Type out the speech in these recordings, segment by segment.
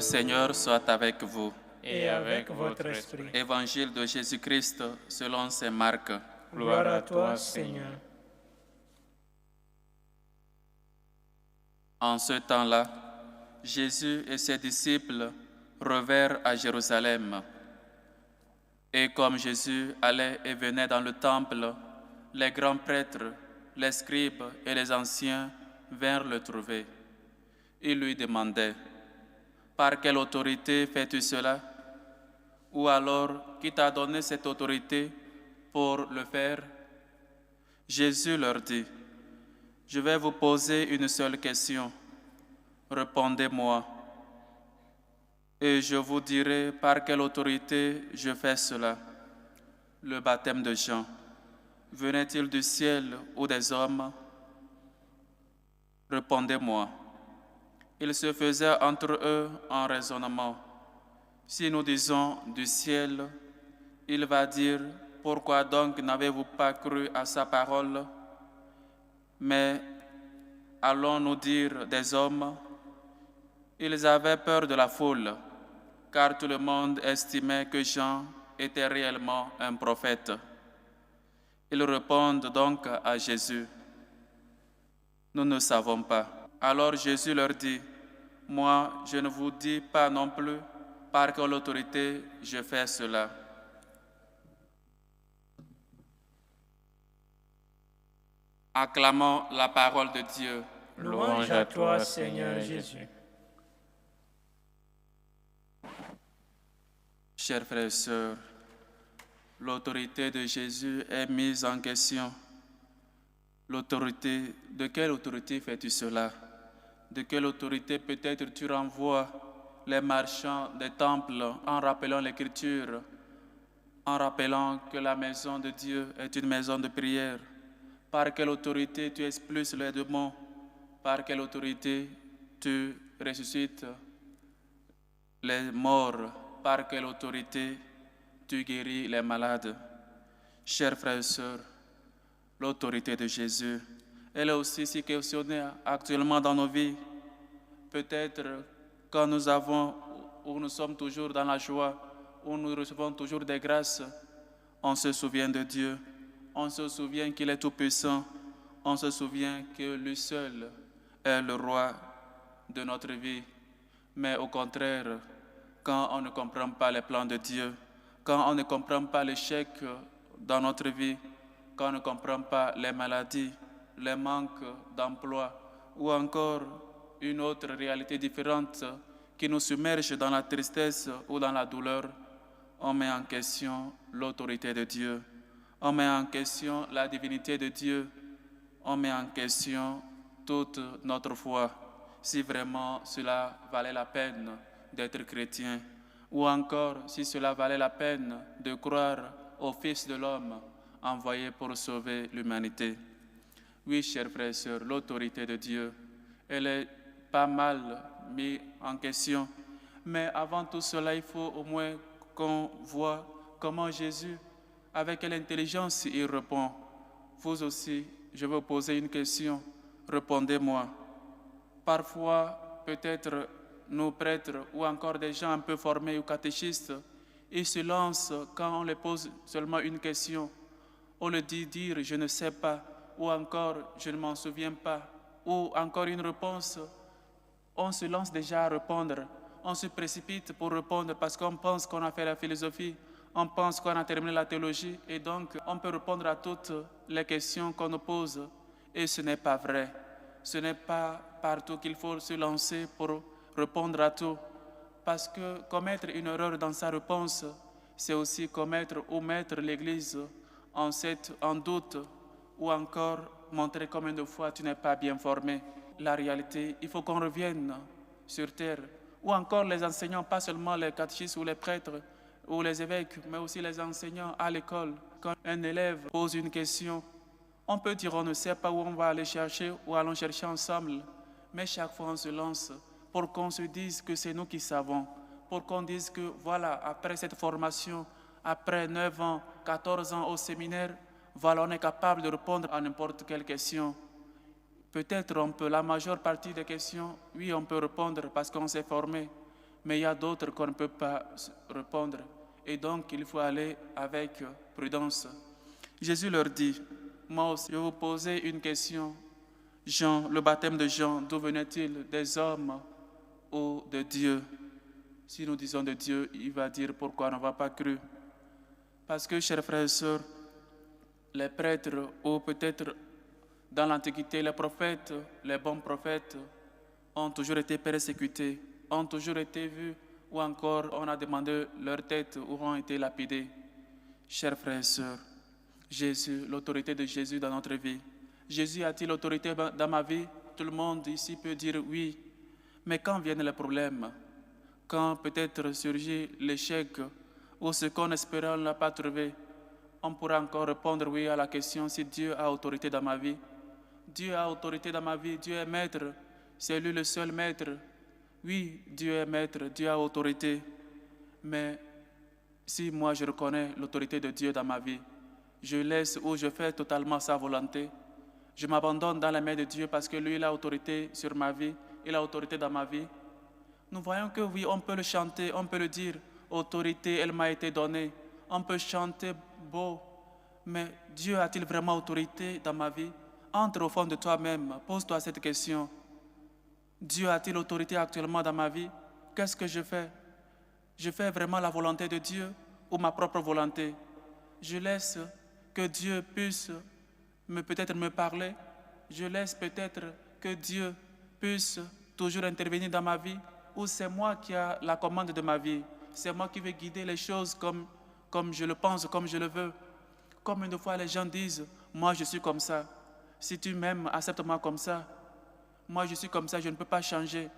Seigneur soit avec vous. Et avec votre esprit. Évangile de Jésus-Christ selon saint Marc. Gloire à toi, Seigneur. En ce temps-là, Jésus et ses disciples revinrent à Jérusalem. Et comme Jésus allait et venait dans le temple, les grands prêtres, les scribes et les anciens vinrent le trouver. Ils lui demandaient: par quelle autorité fais-tu cela? Ou alors, qui t'a donné cette autorité pour le faire? Jésus leur dit: je vais vous poser une seule question. Répondez-moi, et je vous dirai par quelle autorité je fais cela. Le baptême de Jean, venait-il du ciel ou des hommes? Répondez-moi. Il se faisait entre eux un raisonnement. Si nous disons du ciel, il va dire: pourquoi donc n'avez-vous pas cru à sa parole? Mais allons-nous dire des hommes? Ils avaient peur de la foule, car tout le monde estimait que Jean était réellement un prophète. Ils répondent donc à Jésus: nous ne savons pas. Alors Jésus leur dit: moi, je ne vous dis pas non plus par quelle autorité je fais cela. Acclamons la parole de Dieu. Louange à toi, Seigneur Jésus. Chers frères et sœurs, l'autorité de Jésus est mise en question. L'autorité, de quelle autorité fais-tu cela? De quelle autorité peut-être tu renvoies les marchands des temples en rappelant l'Écriture, en rappelant que la maison de Dieu est une maison de prière? Par quelle autorité tu expulses les démons? Par quelle autorité tu ressuscites les morts? Par quelle autorité tu guéris les malades? Chers frères et sœurs, l'autorité de Jésus, elle est aussi si questionnée actuellement dans nos vies. Peut-être quand nous avons, ou nous sommes toujours dans la joie, où nous recevons toujours des grâces, on se souvient de Dieu, on se souvient qu'il est tout-puissant, on se souvient que lui seul est le roi de notre vie. Mais au contraire, quand on ne comprend pas les plans de Dieu, quand on ne comprend pas l'échec dans notre vie, quand on ne comprend pas les maladies, les manques d'emploi ou encore une autre réalité différente qui nous submerge dans la tristesse ou dans la douleur, on met en question l'autorité de Dieu, on met en question la divinité de Dieu, on met en question toute notre foi, si vraiment cela valait la peine d'être chrétien, ou encore si cela valait la peine de croire au Fils de l'homme envoyé pour sauver l'humanité. Oui, chers frères et sœurs, l'autorité de Dieu, elle est pas mal mise en question. Mais avant tout cela, il faut au moins qu'on voit comment Jésus, avec quelle intelligence il répond. Vous aussi, je vais vous poser une question. Répondez-moi. Parfois, peut-être nos prêtres ou encore des gens un peu formés ou catéchistes, ils se lancent quand on leur pose seulement une question. On leur dit dire « je ne sais pas » ou encore « je ne m'en souviens pas » ou encore une réponse. On se lance déjà à répondre. On se précipite pour répondre parce qu'on pense qu'on a fait la philosophie, on pense qu'on a terminé la théologie et donc on peut répondre à toutes les questions qu'on nous pose. Et ce n'est pas vrai. Ce n'est pas partout qu'il faut se lancer pour répondre à tout. Parce que commettre une erreur dans sa réponse, c'est aussi commettre ou mettre l'Église en doute ou encore montrer combien de fois tu n'es pas bien formé. La réalité, il faut qu'on revienne sur terre. Ou encore les enseignants, pas seulement les catéchistes ou les prêtres ou les évêques, mais aussi les enseignants à l'école. Quand un élève pose une question, on peut dire on ne sait pas où on va aller chercher ou allons chercher ensemble. Mais chaque fois on se lance pour qu'on se dise que c'est nous qui savons. Pour qu'on dise que voilà, après cette formation, après 9 ans, 14 ans au séminaire, voilà, on est capable de répondre à n'importe quelle question. Peut-être la majeure partie des questions, oui, on peut répondre parce qu'on s'est formé. Mais il y a d'autres qu'on ne peut pas répondre. Et donc, il faut aller avec prudence. Jésus leur dit, moi aussi, je vais vous poser une question. Jean, le baptême de Jean, d'où venait-il? Des hommes ou de Dieu? Si nous disons de Dieu, il va dire pourquoi on n'a pas cru. Parce que, chers frères et sœurs, les prêtres, ou peut-être dans l'Antiquité, les prophètes, les bons prophètes, ont toujours été persécutés, ont toujours été vus, ou encore on a demandé leur tête ou ont été lapidés. Chers frères et sœurs, Jésus, l'autorité de Jésus dans notre vie. Jésus a-t-il l'autorité dans ma vie? Tout le monde ici peut dire oui. Mais quand viennent les problèmes, quand peut-être surgit l'échec ou ce qu'on espérait on n'a pas trouvé, on pourra encore répondre oui à la question si Dieu a autorité dans ma vie. Dieu a autorité dans ma vie, Dieu est maître, c'est lui le seul maître. Oui, Dieu est maître, Dieu a autorité. Mais si moi je reconnais l'autorité de Dieu dans ma vie, je laisse ou je fais totalement sa volonté, je m'abandonne dans la main de Dieu parce que lui il a autorité sur ma vie, il a autorité dans ma vie. Nous voyons que oui, on peut le chanter, on peut le dire, autorité, elle m'a été donnée. On peut chanter beau, mais Dieu a-t-il vraiment autorité dans ma vie? Entre au fond de toi-même, pose-toi cette question. Dieu a-t-il autorité actuellement dans ma vie? Qu'est-ce que je fais? Je fais vraiment la volonté de Dieu ou ma propre volonté? Je laisse que Dieu puisse peut-être me parler. Je laisse peut-être que Dieu puisse toujours intervenir dans ma vie. Ou c'est moi qui ai la commande de ma vie. C'est moi qui vais guider les choses comme je le pense, comme je le veux. Comme une fois les gens disent, moi je suis comme ça. Si tu m'aimes, accepte-moi comme ça. Moi je suis comme ça, je ne peux pas changer.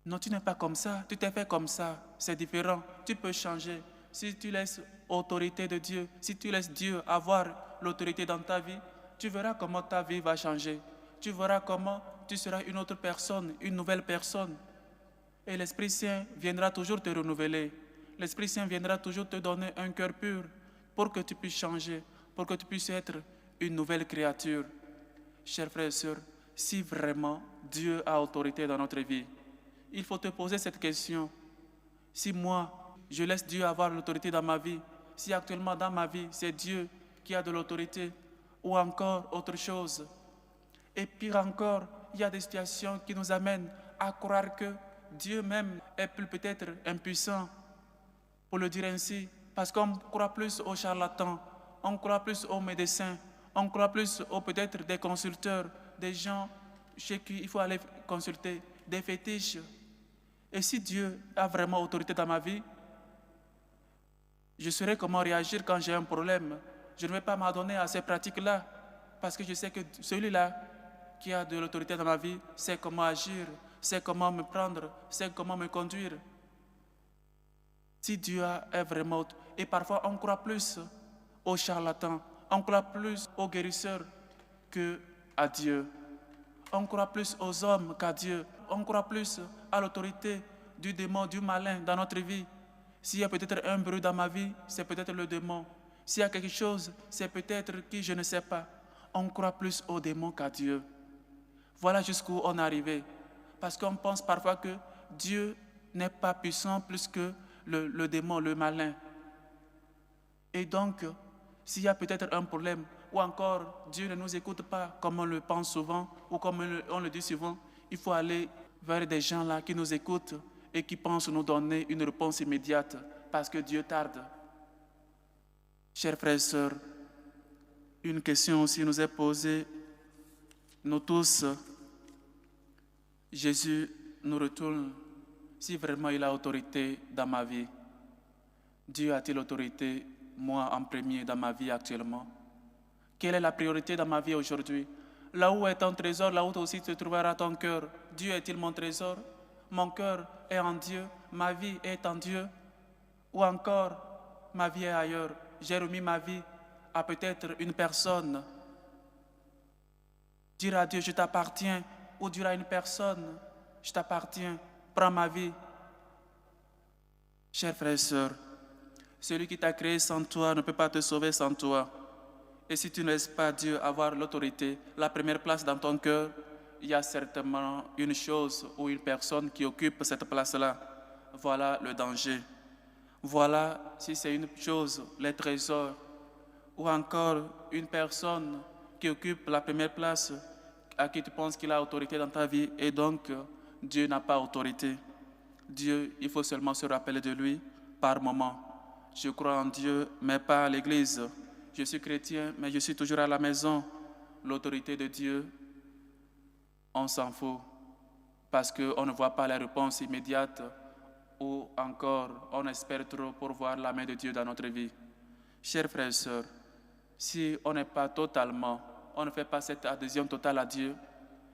Non, tu n'es pas comme ça, tu t'es fait comme ça. C'est différent, tu peux changer. Si tu laisses l'autorité de Dieu, si tu laisses Dieu avoir l'autorité dans ta vie, tu verras comment ta vie va changer. Tu verras comment tu seras une autre personne, une nouvelle personne. Et l'Esprit Saint viendra toujours te renouveler. L'Esprit Saint viendra toujours te donner un cœur pur pour que tu puisses changer, pour que tu puisses être une nouvelle créature. Chers frères et sœurs, si vraiment Dieu a autorité dans notre vie, il faut te poser cette question. Si moi, je laisse Dieu avoir l'autorité dans ma vie, si actuellement dans ma vie, c'est Dieu qui a de l'autorité, ou encore autre chose. Et pire encore, il y a des situations qui nous amènent à croire que Dieu même est peut-être impuissant, pour le dire ainsi, parce qu'on croit plus aux charlatans, on croit plus aux médecins, on croit plus aux peut-être des consulteurs, des gens chez qui il faut aller consulter, des fétiches. Et si Dieu a vraiment autorité dans ma vie, je saurai comment réagir quand j'ai un problème. Je ne vais pas m'adonner à ces pratiques-là, parce que je sais que celui-là qui a de l'autorité dans ma vie sait comment agir, sait comment me prendre, sait comment me conduire. Si Dieu est vraiment... Et parfois, on croit plus aux charlatans, on croit plus aux guérisseurs qu'à Dieu. On croit plus aux hommes qu'à Dieu. On croit plus à l'autorité du démon, du malin dans notre vie. S'il y a peut-être un bruit dans ma vie, c'est peut-être le démon. S'il y a quelque chose, c'est peut-être qui je ne sais pas. On croit plus au démon qu'à Dieu. Voilà jusqu'où on est arrivé. Parce qu'on pense parfois que Dieu n'est pas puissant plus que le démon, le malin. Et donc, s'il y a peut-être un problème, ou encore Dieu ne nous écoute pas comme on le pense souvent, ou comme on le dit souvent, il faut aller vers des gens là qui nous écoutent et qui pensent nous donner une réponse immédiate, parce que Dieu tarde. Chers frères et sœurs, une question aussi nous est posée. Nous tous, Jésus nous retourne si vraiment il a autorité dans ma vie. Dieu a-t-il autorité, moi en premier, dans ma vie actuellement? Quelle est la priorité dans ma vie aujourd'hui? Là où est ton trésor, là où aussi se trouvera ton cœur. Dieu est-il mon trésor? Mon cœur est en Dieu, ma vie est en Dieu. Ou encore, ma vie est ailleurs. J'ai remis ma vie à peut-être une personne. Dire à Dieu, je t'appartiens, ou dire à une personne, je t'appartiens, prends ma vie. Chers frères et sœurs, celui qui t'a créé sans toi ne peut pas te sauver sans toi. Et si tu ne laisses pas Dieu avoir l'autorité, la première place dans ton cœur, il y a certainement une chose ou une personne qui occupe cette place-là. voilà le danger. Voilà, si c'est une chose, les trésors, ou encore une personne qui occupe la première place, à qui tu penses qu'il a autorité dans ta vie, et donc Dieu n'a pas autorité. Dieu, il faut seulement se rappeler de lui par moment. Je crois en Dieu, mais pas à l'église. Je suis chrétien, mais je suis toujours à la maison. L'autorité de Dieu, on s'en fout, parce qu'on ne voit pas la réponse immédiate, ou encore on espère trop pour voir la main de Dieu dans notre vie. Chers frères et sœurs, si on n'est pas totalement, on ne fait pas cette adhésion totale à Dieu,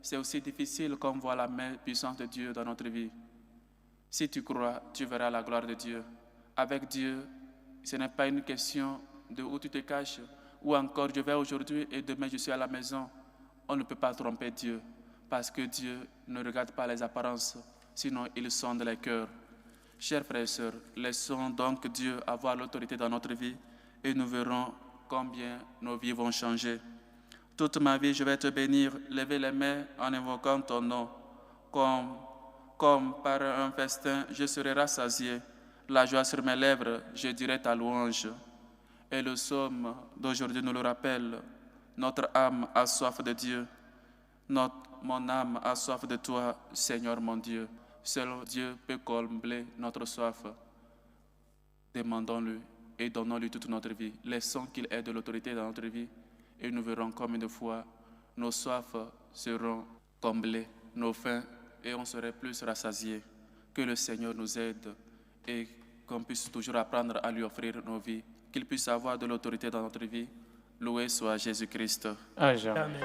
c'est aussi difficile qu'on voit la main puissante de Dieu dans notre vie. Si tu crois, tu verras la gloire de Dieu. Avec Dieu, ce n'est pas une question de où tu te caches, ou encore je vais aujourd'hui et demain je suis à la maison. On ne peut pas tromper Dieu, parce que Dieu ne regarde pas les apparences, sinon il sonde les cœurs. Chers frères et sœurs, laissons donc Dieu avoir l'autorité dans notre vie et nous verrons combien nos vies vont changer. Toute ma vie, je vais te bénir, lever les mains en invoquant ton nom. Comme par un festin, je serai rassasié. La joie sur mes lèvres, je dirai ta louange. Et le psaume d'aujourd'hui nous le rappelle. Notre âme a soif de Dieu. Mon âme a soif de toi, Seigneur mon Dieu. Seul Dieu peut combler notre soif. Demandons-le et donnons-lui toute notre vie. Laissons qu'il ait de l'autorité dans notre vie et nous verrons combien de fois nos soifs seront comblées, nos faims, et on serait plus rassasiés. Que le Seigneur nous aide et qu'on puisse toujours apprendre à lui offrir nos vies, qu'il puisse avoir de l'autorité dans notre vie. Loué soit Jésus-Christ. Amen.